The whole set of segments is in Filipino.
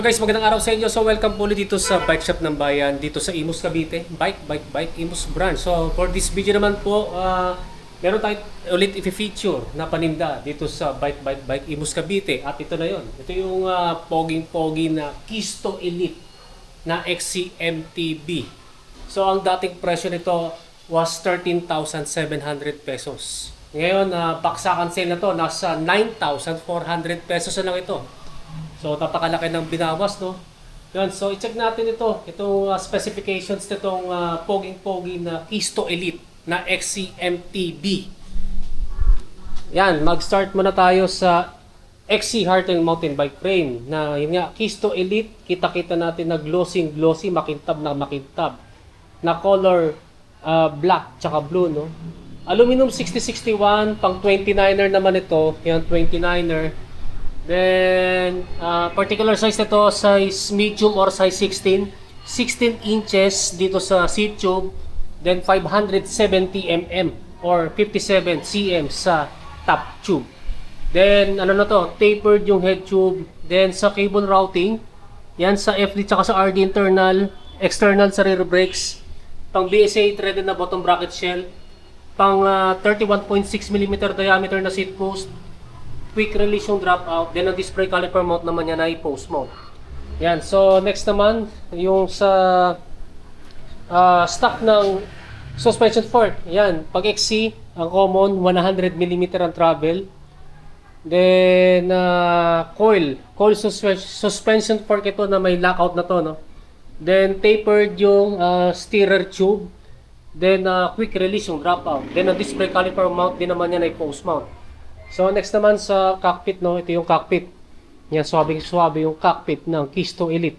Hello guys, magandang araw sa inyo. So welcome po ulit dito sa Bike Shop ng Bayan, dito sa Imus Cavite. Bike, Imus brand. So for this video naman po, meron tayong ulit i-feature na paninda dito sa Bike, Imus Cavite. At ito na yon. Ito yung poging-pogi na Kisto Elite na XCMTB. So ang dating presyo nito was 13,700 pesos. Ngayon, baksakan sale na to, nasa 9,400 pesos na lang ito. So, tapakalaki ng binawas, no? Yan, so i-check natin itong specifications nitong poging-pogi na Kisto Elite na XCMTB. Yan, mag-start muna tayo sa XC Harting Mountain Bike Frame na yun nga, Kisto Elite. Kita-kita natin na glossy, makintab na makintab. Na color black tsaka blue, no? Aluminum 6061, pang 29er naman ito. Yan, 29er. Then, particular size nito, size medium or size 16. 16 inches dito sa seat tube. Then, 570 mm or 57 cm sa top tube. Then, ano na to? Tapered yung head tube. Then, sa cable routing, yan sa FD tsaka sa RD internal. External sa rear brakes. Pang BSA threaded na bottom bracket shell. Pang 31.6 mm diameter na seat post. Quick release yung dropout. Then ang disc brake caliper mount naman yan ay post mount. Yan. So next naman yung sa stock ng suspension fork. Yan. Pag XC, ang common 100 mm ang travel. Then coil suspension fork ito na may lockout na to, no. Then tapered yung steerer tube. Then quick release yung dropout. Then ang disc brake caliper mount din naman yan ay post mount. So next naman sa cockpit, no, ito yung cockpit. Yan, suabe yung cockpit ng Kisto Elite.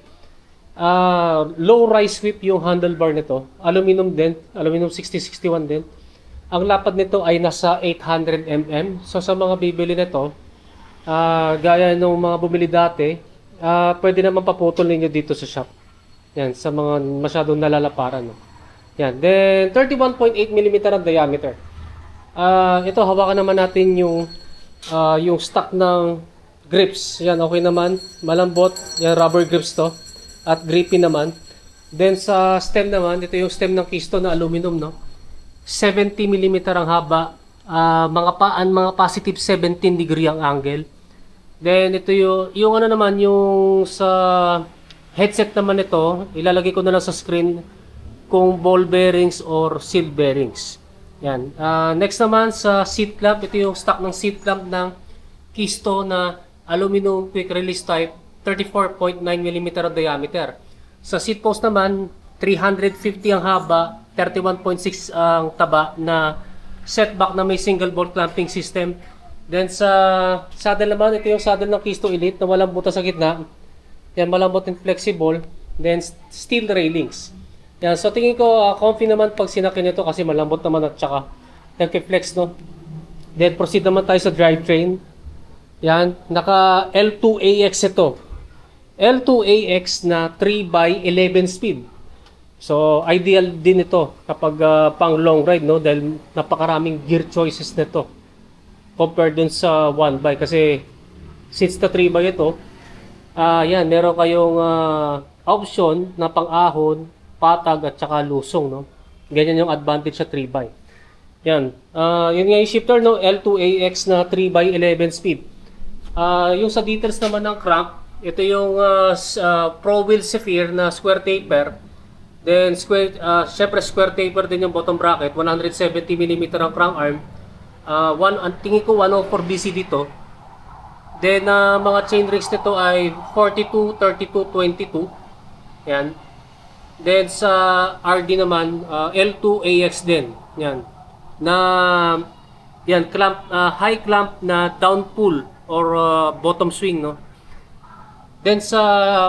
Low rise sweep yung handlebar nito. Aluminum 6061 din. Ang lapad nito ay nasa 800 mm. So sa mga bibili nito, gaya ng mga bumili dati, pwede naman paputol ninyo dito sa shop. Yan, sa mga masyadong nalalaparan, no. Yan, then 31.8 mm ang diameter. Ito, hawakan naman natin yung stock ng grips. Yan, okay naman. Malambot. Yan, rubber grips to. At grippy naman. Then sa stem naman, ito yung stem ng Kisto na aluminum, no? 70 mm ang haba. Mga positive 17 degree ang angle. Then ito yung ano naman, yung sa headset naman ito, ilalagay ko na lang sa screen kung ball bearings or seal bearings. Yan. Next naman sa seat clamp, ito yung stock ng seat clamp ng Kisto na aluminum quick release type, 34.9 mm ang diameter. Sa seat post naman, 350 ang haba, 31.6 ang taba na setback na may single bolt clamping system. Then sa saddle naman, ito yung saddle ng Kisto Elite na walang butas sa gitna. Yan, malambot and flexible. Then steel railings. Yan, so tingin ko comfy naman pag sinakyan nito kasi malambot naman at saka nagki-flex, no. Then proceed naman tayo sa drivetrain. Yan, naka L2AX ito. L2AX na 3x11 speed. So ideal din ito kapag pang long ride, no, dahil napakaraming gear choices nito compared dun sa 1x kasi since na 3x ito, yan, meron kayong option na pang-ahon, patag at saka lusong, no. Ganyan yung advantage sa 3x. Yan. Yun nga yung shifter, no, L2AX na 3x11 speed. Yung sa details naman ng crank, ito yung Pro Wheel Zephyr na square taper. Then syempre square taper din yung bottom bracket, 170 mm ang crank arm. Tingin ko 104 BC dito. Then mga chain rings nito ay 42, 32, 22. Yan. Then sa RD naman, L2AX din. Yan. Na yan, clamp, high clamp na down pull or bottom swing, no. Then sa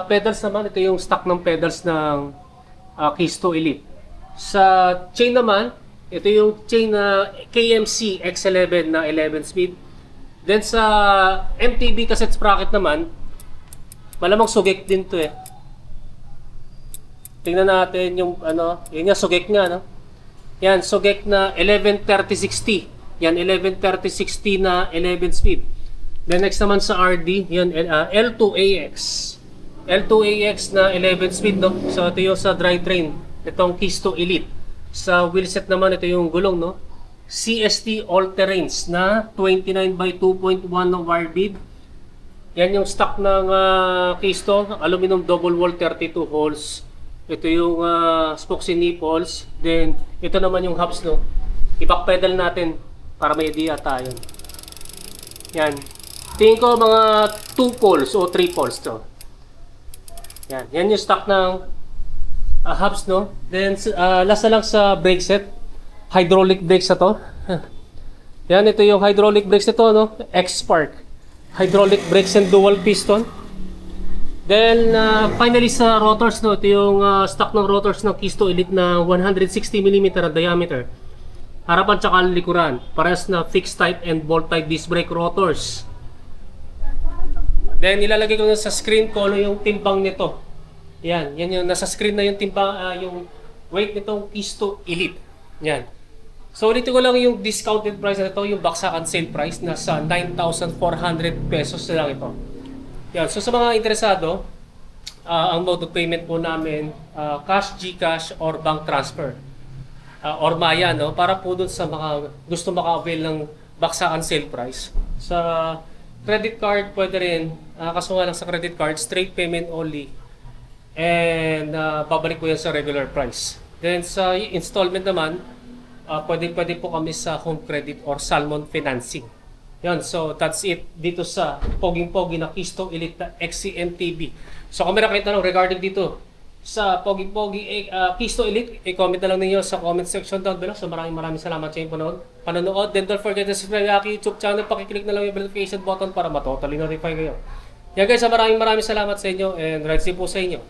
pedals naman, ito yung stock ng pedals ng Kisto Elite. Sa chain naman, ito yung chain na KMC X11 na 11 speed. Then sa MTB cassette sprocket naman, malamang sugek din to eh. Tingnan natin yung ano, yun nga, sugek nga, no? Yan, sugek na 1130-60. Yan, 1130-60 na 11 speed. Then next naman sa RD, yan, L2AX. L2AX na 11 speed, no? So ito yung sa drivetrain, itong Kisto Elite. Sa wheelset naman, ito yung gulong, no? CST all-terrains na 29 by 2.1 na wire bead. Yan yung stock ng Kisto, aluminum double wall 32 holes. Ito yung spokes and nipples. Then ito naman yung hubs, no? I-backpedal natin para may idea tayo. Yan. Tingin ko mga 2 poles o 3 poles to. Yan yung stock ng hubs, no? Then last na lang sa brake set. Hydraulic brakes na to. Yan, ito yung hydraulic brakes nito, no? X-Spark. Hydraulic brakes and dual piston. Then finally sa rotors, no? Ito yung stock ng rotors ng Kisto Elite na 160mm ang diameter. Harapan tsaka likuran. Parehas na fixed type and bolt type disc brake rotors. Then ilalagay ko na sa screen ko yung timbang nito. Yan yung nasa screen na yung timbang, yung weight nitong Kisto Elite. Yan. So ulitin ko lang yung discounted price na ito, yung baksakan sale price, nasa 9,400 pesos na lang ito. Yan. So sa mga interesado, ang mode of payment po namin, cash, GCash, or bank transfer. Or Maya, no? Para po dun sa mga gusto maka-avail ng baksakan sale price. Sa credit card, pwede rin. Kaso nga lang sa credit card, straight payment only. And babalik po yan sa regular price. Then sa installment naman, pwede po kami sa home credit or Salmon financing. Yan, so that's it dito sa poging-pogi na Kisto Elite na XCMTB. So kung meron kayong tanong regarding dito sa poging-pogi Kisto Elite, i-comment na lang ninyo sa comment section down below. So maraming salamat sa inyong panonood. Then don't forget to subscribe sa aking YouTube channel. Pakiclick na lang yung notification button para matotally notify kayo. Yan guys, maraming salamat sa inyo and right safe po sa inyo.